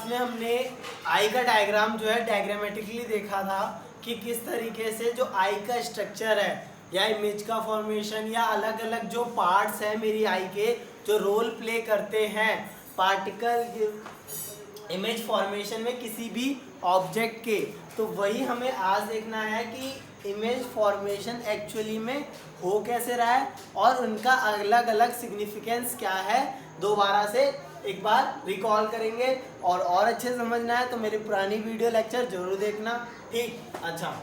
में हमने आई का डायग्राम जो है डायग्रामेटिकली देखा था कि किस तरीके से जो आई का स्ट्रक्चर है या इमेज का फॉर्मेशन या अलग अलग जो पार्ट्स हैं मेरी आई के जो रोल प्ले करते हैं पार्टिकल इमेज फॉर्मेशन में किसी भी ऑब्जेक्ट के। तो वही हमें आज देखना है कि इमेज फॉर्मेशन एक्चुअली में हो कैसे रहा है और उनका अलग अलग सिग्निफिकेंस क्या है। दोबारा से एक बार रिकॉल करेंगे और अच्छे से समझना है तो मेरी पुरानी वीडियो लेक्चर जरूर देखना। ठीक, अच्छा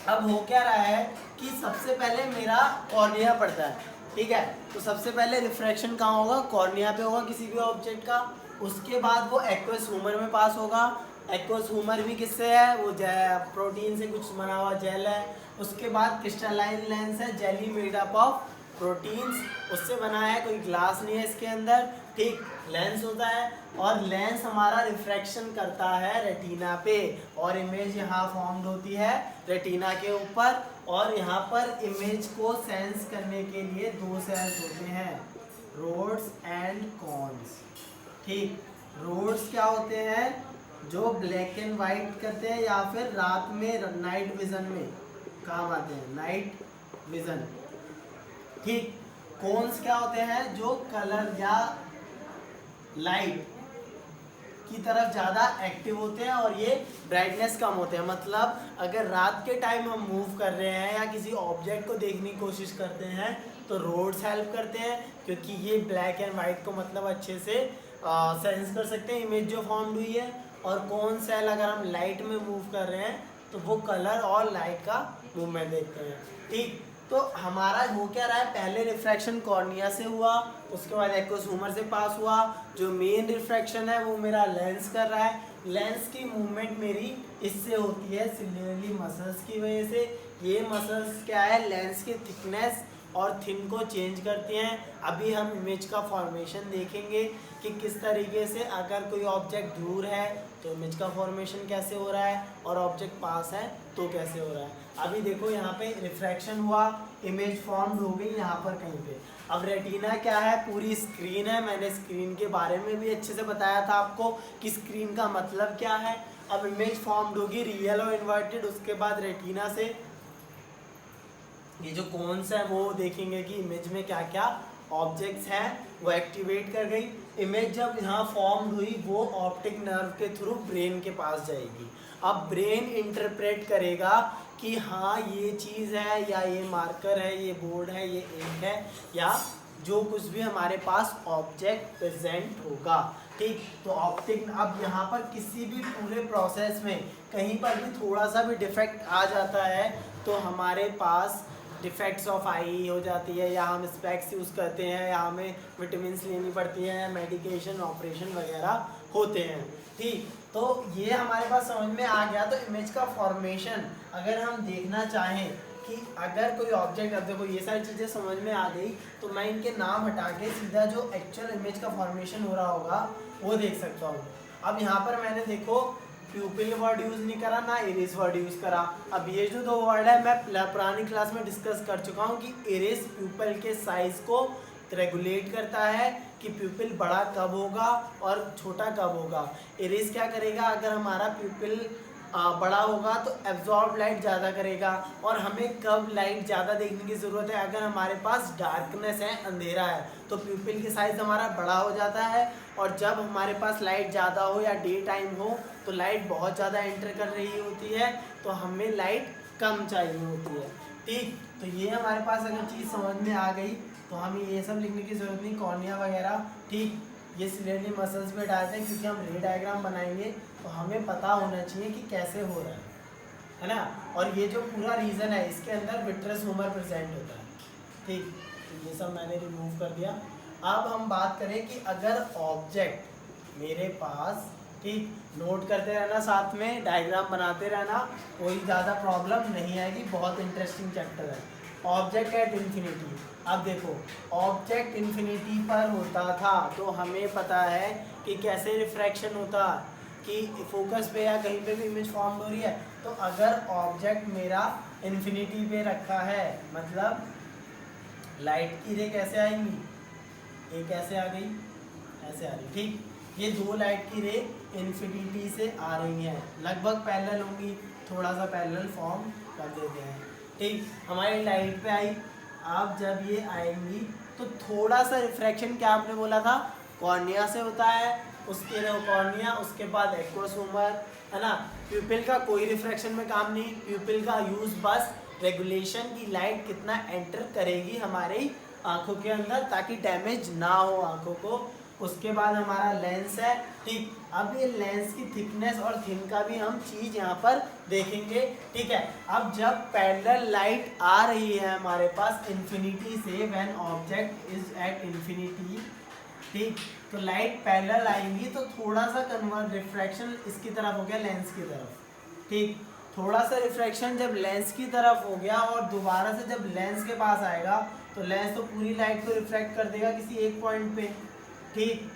अब हो क्या रहा है कि सबसे पहले मेरा कॉर्निया पड़ता है, ठीक है। तो सबसे पहले रिफ्रैक्शन कहाँ होगा, कॉर्निया पे होगा किसी भी ऑब्जेक्ट का। उसके बाद वो एक्वस ह्यूमर में पास होगा। एक्वस ह्यूमर भी किससे है, वो प्रोटीन से कुछ बना हुआ जेल है। उसके बाद क्रिस्टलाइन लेंस है, jelly made up of proteins, उससे बना है, कोई ग्लास नहीं है इसके अंदर। ठीक, लेंस होता है और लेंस हमारा रिफ्रैक्शन करता है रेटिना पे और इमेज यहाँ फॉर्म्ड होती है रेटिना के ऊपर। और यहाँ पर इमेज को सेंस करने के लिए दो सेल्स होते हैं, रोड्स एंड कॉन्स। ठीक, रोड्स क्या होते हैं, जो ब्लैक एंड वाइट करते हैं या फिर रात में नाइट विजन में काम आते हैं, नाइट विजन। ठीक, कॉन्स क्या होते हैं, जो कलर या लाइट की तरफ ज़्यादा एक्टिव होते हैं और ये ब्राइटनेस कम होते हैं। मतलब अगर रात के टाइम हम मूव कर रहे हैं या किसी ऑब्जेक्ट को देखने की कोशिश करते हैं तो रोड्स हेल्प करते हैं, क्योंकि ये ब्लैक एंड वाइट को मतलब अच्छे से सेंस कर सकते हैं इमेज जो फॉर्म हुई है। और कौन सेल अगर हम लाइट में मूव कर रहे हैं तो वो कलर और लाइट का मूवमेंट देखते हैं। ठीक, तो हमारा हो क्या रहा है, पहले रिफ्रैक्शन कॉर्निया से हुआ, उसके बाद एक्वस ह्यूमर से पास हुआ। जो मेन रिफ्रैक्शन है वो मेरा लेंस कर रहा है। लेंस की मूवमेंट मेरी इससे होती है सिलियरली मसल्स की वजह से। ये मसल्स क्या है, लेंस की थिकनेस और थिन को चेंज करती हैं। अभी हम इमेज का फॉर्मेशन देखेंगे कि किस तरीके से अगर कोई ऑब्जेक्ट दूर है तो इमेज का फॉर्मेशन कैसे हो रहा है और ऑब्जेक्ट पास है तो कैसे हो रहा है। अभी देखो यहाँ पे रिफ्रैक्शन हुआ, इमेज फॉर्म्ड हो गई यहाँ पर कहीं पे। अब रेटिना क्या है, पूरी स्क्रीन है। मैंने स्क्रीन के बारे में भी अच्छे से बताया था आपको कि स्क्रीन का मतलब क्या है। अब इमेज फॉर्म्ड होगी रियल और इन्वर्टेड, उसके बाद रेटिना से ये जो कॉन्स है वो देखेंगे कि इमेज में क्या क्या ऑब्जेक्ट्स हैं, वो एक्टिवेट कर गई। इमेज जब यहाँ फॉर्म्ड हुई वो ऑप्टिक नर्व के थ्रू ब्रेन के पास जाएगी। अब ब्रेन इंटरप्रेट करेगा कि हाँ ये चीज़ है या ये मार्कर है, ये बोर्ड है, ये इंक है, या जो कुछ भी हमारे पास ऑब्जेक्ट प्रेजेंट होगा। ठीक, तो ऑप्टिक अब यहाँ पर किसी भी पूरे प्रोसेस में कहीं पर भी थोड़ा सा भी डिफेक्ट आ जाता है तो हमारे पास डिफेक्ट्स ऑफ आई हो जाती है, या हम स्पेक्स यूज़ करते हैं, या हमें विटामिन लेनी पड़ती हैं, मेडिकेशन ऑपरेशन वगैरह होते हैं। ठीक, तो ये हमारे पास समझ में आ गया। तो इमेज का फॉर्मेशन अगर हम देखना चाहें कि अगर कोई ऑब्जेक्ट, अब देखो ये सारी चीज़ें समझ में आ गई तो मैं इनके नाम हटा के सीधा जो एक्चुअल इमेज का फॉर्मेशन हो रहा होगा वो देख सकता हूँ। अब यहाँ पर मैंने देखो प्यूपिल वर्ड यूज़ नहीं करा ना इरेज वर्ड यूज़ करा। अब ये जो दो वर्ड है मैं पुरानी क्लास में डिस्कस कर चुका हूँ कि इरेज प्यूपिल के साइज़ को रेगुलेट करता है कि प्यूपिल बड़ा कब होगा और छोटा कब होगा। इरेज क्या करेगा, अगर हमारा प्यूपिल बड़ा होगा तो एब्जॉर्ब लाइट ज़्यादा करेगा और हमें कब लाइट ज़्यादा देखने की ज़रूरत है, अगर हमारे पास डार्कनेस है, अंधेरा है, तो प्यूपिल की साइज़ हमारा बड़ा हो जाता है। और जब हमारे पास लाइट ज़्यादा हो या डे टाइम हो तो लाइट बहुत ज़्यादा एंटर कर रही होती है तो हमें लाइट कम चाहिए होती है। ठीक, तो ये हमारे पास अगर चीज़ समझ में आ गई तो हमें ये सब लिखने की ज़रूरत नहीं, कॉर्निया वगैरह। ठीक, ये सिलियरली मसल्स पे डालते हैं क्योंकि हम रे डायग्राम बनाएंगे तो हमें पता होना चाहिए कि कैसे हो रहा है ना। और ये जो पूरा रीज़न है इसके अंदर विट्रस ह्यूमर प्रेजेंट होता है। ठीक, तो ये सब मैंने रिमूव कर दिया। अब हम बात करें कि अगर ऑब्जेक्ट मेरे पास, ठीक, नोट करते रहना, साथ में डायग्राम बनाते रहना, कोई ज़्यादा प्रॉब्लम नहीं आएगी, बहुत इंटरेस्टिंग चैप्टर है। ऑब्जेक्ट एट इन्फिनिटी, अब देखो ऑब्जेक्ट इन्फिनिटी पर होता था तो हमें पता है कि कैसे रिफ्रैक्शन होता, कि फोकस पे या कहीं पे भी इमेज फॉर्म हो रही है। तो अगर ऑब्जेक्ट मेरा इन्फिनिटी पे रखा है मतलब लाइट की रे कैसे आएंगी, ये कैसे आ गई, ऐसे आ रही। ठीक, ये दो लाइट की रे इन्फिनिटी से आ रही हैं, लगभग पैरेलल होंगी, थोड़ा सा पैरेलल फॉर्म कर देते हैं। ठीक, हमारी लाइट पे आई। अब जब ये आएंगी तो थोड़ा सा रिफ्रैक्शन, क्या आपने बोला था, कॉर्निया से होता है, उसके कॉर्निया, उसके बाद एक्वस ह्यूमर, है ना। प्यूपिल का कोई रिफ्रैक्शन में काम नहीं, प्यूपिल का यूज बस रेगुलेशन की लाइट कितना एंटर करेगी हमारी आंखों के अंदर ताकि डैमेज ना हो आंखों को। उसके बाद हमारा लेंस है। ठीक, अब ये लेंस की थिकनेस और थिन का भी हम चीज़ यहाँ पर देखेंगे। ठीक है, अब जब पैरेलल लाइट आ रही है हमारे पास इन्फिनिटी से, when object is at infinity, ठीक, तो लाइट पैरेलल आएंगी तो थोड़ा सा कन्वर्ट रिफ्रैक्शन इसकी तरफ हो गया, लेंस की तरफ। ठीक, थोड़ा सा रिफ्रैक्शन जब लेंस की तरफ हो गया और दोबारा से जब लेंस के पास आएगा तो लेंस तो पूरी लाइट को रिफ्रैक्ट कर देगा किसी एक पॉइंट पे। ठीक,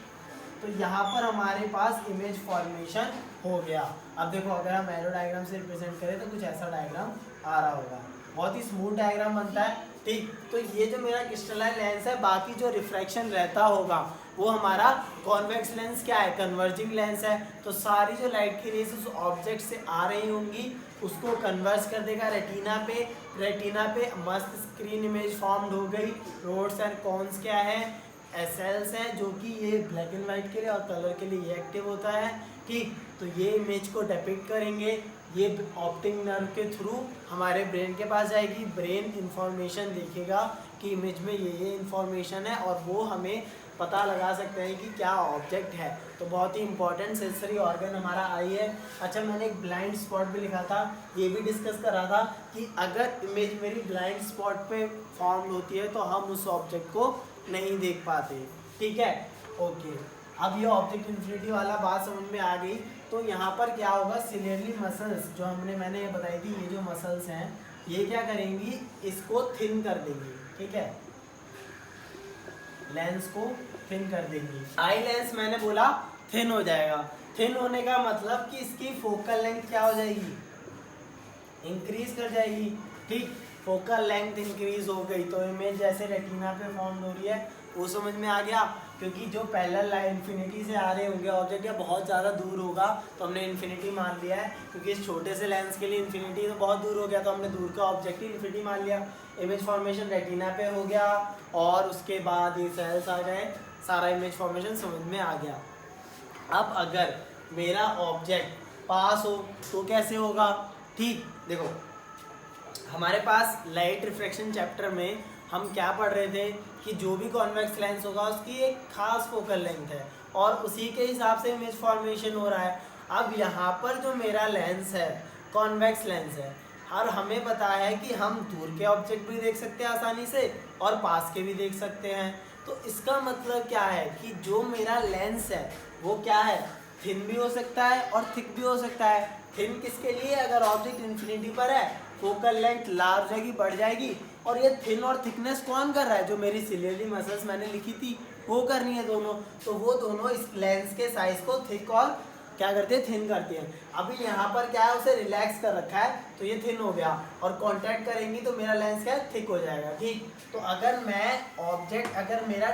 तो यहाँ पर हमारे पास इमेज फॉर्मेशन हो गया। अब देखो, अगर हम एरो डायग्राम से रिप्रेजेंट करें तो कुछ ऐसा डायग्राम आ रहा होगा, बहुत ही स्मूथ डायग्राम बनता है। ठीक, तो ये जो मेरा क्रिस्टलाइन लेंस है, बाकी जो रिफ्रैक्शन रहता होगा वो हमारा कॉन्वेक्स लेंस क्या है, कन्वर्जिंग लेंस है। तो सारी जो लाइट की रेस उस ऑब्जेक्ट से आ रही होंगी उसको कन्वर्ज कर देगा रेटिना पे। रेटिना पे मस्त स्क्रीन इमेज फॉर्म्ड हो गई। रोड्स एंड कॉन्स क्या है, एसेल्स हैं, जो कि ये ब्लैक एंड वाइट के लिए और कलर के लिए ये एक्टिव होता है। ठीक, तो ये इमेज को डिपिक्ट करेंगे, ये ऑप्टिक नर्व के थ्रू हमारे ब्रेन के पास जाएगी। ब्रेन इंफॉर्मेशन देखेगा कि इमेज में ये इंफॉर्मेशन है और वो हमें पता लगा सकते हैं कि क्या ऑब्जेक्ट है। तो बहुत ही इंपॉर्टेंट सेंसरी ऑर्गन हमारा आई है। अच्छा, मैंने एक ब्लाइंड स्पॉट भी लिखा था, ये भी डिस्कस कर रहा था कि अगर इमेज मेरी ब्लाइंड स्पॉट पे फॉर्म होती है तो हम उस ऑब्जेक्ट को नहीं देख पाते। ठीक है, ओके। अब ये ऑब्जेक्ट इन्फिनिटी वाला बात समझ में आ गई। तो यहाँ पर क्या होगा, सिलियरली मसल्स जो मैंने ये बताई थी, ये जो मसल्स हैं ये क्या करेंगी, इसको थिन कर देंगी। ठीक है, लेंस को थिन कर देंगी। आई लेंस मैंने बोला थिन हो जाएगा। थिन होने का मतलब कि इसकी फोकल लेंथ क्या हो जाएगी, इंक्रीज कर जाएगी। ठीक, फोकल लेंथ इंक्रीज हो गई तो इमेज जैसे रेटिना पे फॉर्म हो रही है वो समझ में आ गया। क्योंकि जो पैरेलल लाइन इन्फिनिटी से आ रहे होंगे ऑब्जेक्ट या बहुत ज़्यादा दूर होगा तो हमने इन्फिनिटी मान लिया है, क्योंकि इस छोटे से लेंस के लिए इन्फिनिटी तो बहुत दूर हो गया तो हमने दूर का ऑब्जेक्ट ही इन्फिनिटी मान लिया। इमेज फॉर्मेशन रेटिना पे हो गया और उसके बाद ये सेल्स आ गए, सारा इमेज फॉर्मेशन समझ में आ गया। अब अगर मेरा ऑब्जेक्ट पास हो तो कैसे होगा। ठीक, देखो हमारे पास लाइट रिफ्रैक्शन चैप्टर में हम क्या पढ़ रहे थे कि जो भी कॉन्वेक्स लेंस होगा उसकी एक खास फोकल लेंथ है और उसी के हिसाब से इमेज फॉर्मेशन हो रहा है। अब यहाँ पर जो मेरा लेंस है कॉन्वेक्स लेंस है और हमें पता है कि हम दूर के ऑब्जेक्ट भी देख सकते हैं आसानी से और पास के भी देख सकते हैं। तो इसका मतलब क्या है कि जो मेरा लेंस है वो क्या है, थिन भी हो सकता है और थिक भी हो सकता है। थिन किसके लिए, अगर ऑब्जेक्ट इन्फिनिटी पर है फोकल लेंथ लार्ज हो जाएगी, बढ़ जाएगी। और ये थिन और थिकनेस कौन कर रहा है, जो मेरी सिलियरली मसल्स मैंने लिखी थी वो करनी है दोनों। तो वो दोनों इस लेंस के साइज को थिक और क्या करते हैं, थिन करते हैं। अभी यहाँ पर क्या है, उसे रिलैक्स कर रखा है तो ये थिन हो गया और कॉन्टैक्ट करेंगी तो मेरा लेंस क्या है, थिक हो जाएगा। ठीक, तो अगर मैं ऑब्जेक्ट, अगर मेरा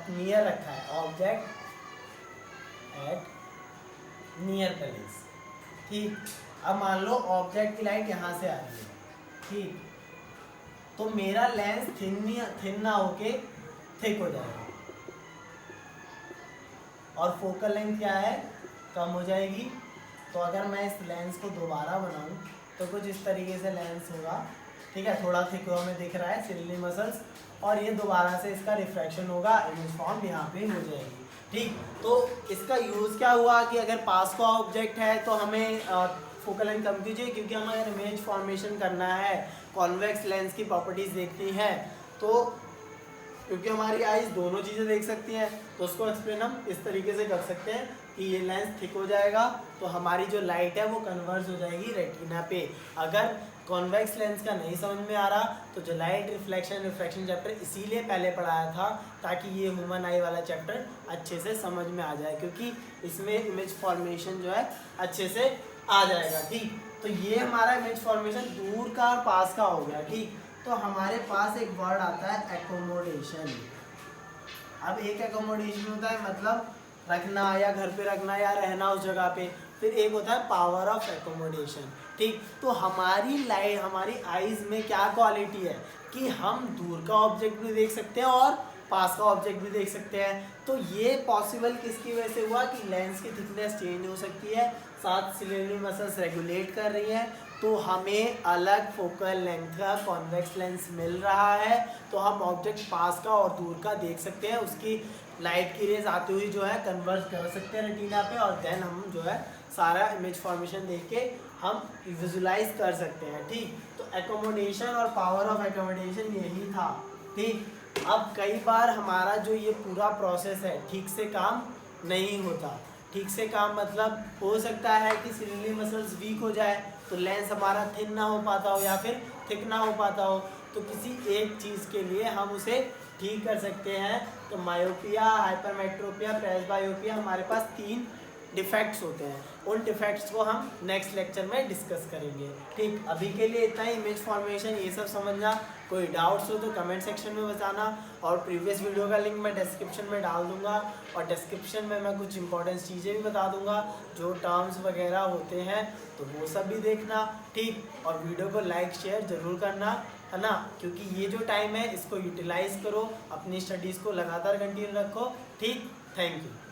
नियर रखा है ऑब्जेक्ट एट नियर प्लेस, ठीक, अब मान लो ऑब्जेक्ट की लाइट यहाँ से आ रही है। ठीक, तो मेरा लेंस थिन ना होके थिक हो जाएगा और फोकल लेंथ क्या है, कम हो जाएगी। तो अगर मैं इस लेंस को दोबारा बनाऊं तो कुछ इस तरीके से लेंस होगा। ठीक है, थोड़ा थिक हुआ हमें दिख रहा है सिलियरली मसल्स और ये दोबारा से इसका रिफ्रैक्शन होगा, इमेज फॉर्म यहाँ पे हो जाएगी। ठीक, तो इसका यूज़ क्या हुआ कि अगर पास का ऑब्जेक्ट है तो हमें फोकल लेंथ कम कीजिए, क्योंकि हमें अगर इमेज फॉर्मेशन करना है, कॉन्वेक्स लेंस की प्रॉपर्टीज़ देखनी है, तो क्योंकि हमारी आईज दोनों चीज़ें देख सकती हैं तो उसको एक्सप्लेन हम इस तरीके से कर सकते हैं कि ये लेंस थिक हो जाएगा तो हमारी जो लाइट है वो कन्वर्ज हो जाएगी रेटिना पे। अगर कॉन्वेक्स लेंस का नहीं समझ में आ रहा तो जो लाइट रिफ्लेक्शन चैप्टर इसीलिए पहले पढ़ाया था ताकि ये ह्यूमन आई वाला चैप्टर अच्छे से समझ में आ जाए, क्योंकि इसमें इमेज फॉर्मेशन जो है अच्छे से आ जाएगा। ठीक, तो ये हमारा इमेज फॉर्मेशन दूर का और पास का हो गया। ठीक, तो हमारे पास एक वर्ड आता है एकोमोडेशन। अब एक एकोमोडेशन होता है मतलब रखना या घर पे रखना या रहना उस जगह पे। फिर एक होता है पावर ऑफ एकोमोडेशन। ठीक, तो हमारी लाइट, हमारी आईज में क्या क्वालिटी है कि हम दूर का ऑब्जेक्ट भी देख सकते हैं और पास का ऑब्जेक्ट भी देख सकते हैं। तो ये पॉसिबल किसकी वजह से हुआ कि लेंस की थिकनेस चेंज हो सकती है, साथ सिलेंडरी मसल्स रेगुलेट कर रही हैं, तो हमें अलग फोकल लेंथ का कॉन्वेक्स लेंस मिल रहा है। तो हम ऑब्जेक्ट पास का और दूर का देख सकते हैं, उसकी लाइट की रेज आती हुई जो है कन्वर्ट कर सकते हैं रेटिना पे, और देन हम जो है सारा इमेज फॉर्मेशन देख के हम विजुलाइज कर सकते हैं। ठीक, तो एकोमोडेशन और पावर ऑफ एकोमोडेशन यही था। ठीक, अब कई बार हमारा जो ये पूरा प्रोसेस है ठीक से काम नहीं होता। ठीक से काम मतलब हो सकता है कि सिलिंडरी मसल्स वीक हो जाए तो लेंस हमारा थिन ना हो पाता हो या फिर थिक ना हो पाता हो। तो किसी एक चीज़ के लिए हम उसे ठीक कर सकते हैं। तो मायोपिया, हाइपरमेट्रोपिया, प्रेसबायोपिया, हमारे पास 3 डिफेक्ट्स होते हैं। उन डिफेक्ट्स को हम नेक्स्ट लेक्चर में डिस्कस करेंगे। ठीक, अभी के लिए इतना ही। इमेज फॉर्मेशन ये सब समझना, कोई डाउट्स हो तो कमेंट सेक्शन में बताना, और प्रीवियस वीडियो का लिंक मैं डिस्क्रिप्शन में डाल दूंगा, और डिस्क्रिप्शन में मैं कुछ इंपॉर्टेंट चीज़ें भी बता दूंगा, जो टर्म्स वगैरह होते हैं तो वो सब भी देखना। ठीक, और वीडियो को लाइक शेयर ज़रूर करना, है ना, क्योंकि ये जो टाइम है इसको यूटिलाइज़ करो, अपनी स्टडीज़ को लगातार कंटिन्यू रखो। ठीक, थैंक यू।